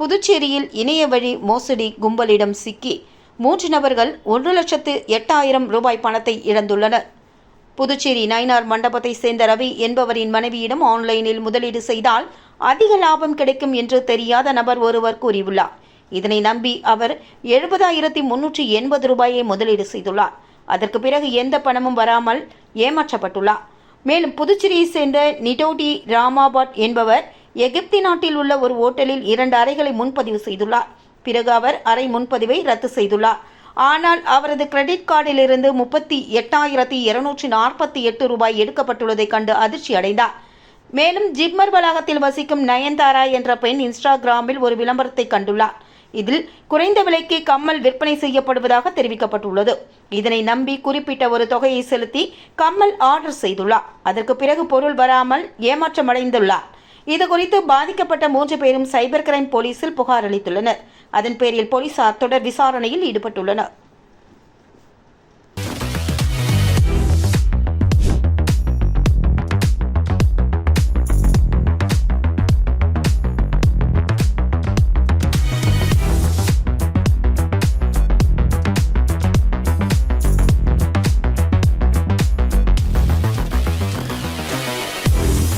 புதுச்சேரியில் இணைய வழி மோசடி கும்பலிடம் சிக்கி 3 நபர்கள் 1,08,000 ரூபாய் பணத்தை இழந்துள்ளனர். புதுச்சேரி நயினார் மண்டபத்தை சேர்ந்த ரவி என்பவரின் மனைவியிடம் ஆன்லைனில் முதலீடு செய்தால் அதிக லாபம் கிடைக்கும் என்று தெரியாத நபர் ஒருவர் கூறியுள்ளார். இதனை நம்பி அவர் 70,380 ரூபாயை முதலீடு செய்துள்ளார். அதற்கு பிறகு எந்த பணமும் வராமல் ஏமாற்றப்பட்டுள்ளார். மேலும் புதுச்சேரியை சேர்ந்த நிடோடி ராமாபாட் என்பவர் எகிப்தி நாட்டில் உள்ள ஒரு ஓட்டலில் 2 அறைகளை முன்பதிவு செய்துள்ளார். பிறகு அவர் அறை முன்பதிவை ரத்து செய்துள்ளார். ஆனால் அவரது கிரெடிட் கார்டிலிருந்து 38,248 ரூபாய் எடுக்கப்பட்டுள்ளதை கண்டு அதிர்ச்சி அடைந்தார். மேலும் ஜிப்மர் வளாகத்தில் வசிக்கும் நயன்தாரா என்ற பெண் இன்ஸ்டாகிராமில் ஒரு விளம்பரத்தை கண்டுள்ளார். இதில் குறைந்த விலைக்கு கம்மல் விற்பனை செய்யப்படுவதாக தெரிவிக்கப்பட்டுள்ளது. இதனை நம்பி குறிப்பிட்ட ஒரு தொகையை செலுத்தி கம்மல் ஆர்டர் செய்துள்ளார். அதற்கு பிறகு பொருள் வராமல் ஏமாற்றமடைந்துள்ளார். இதுகுறித்து பாதிக்கப்பட்ட 3 பேரும் சைபர் கிரைம் போலீசில் புகார் அளித்துள்ளனர். அதன் பேரில் போலீசார் தொடர் விசாரணையில் ஈடுபட்டுள்ளனர்.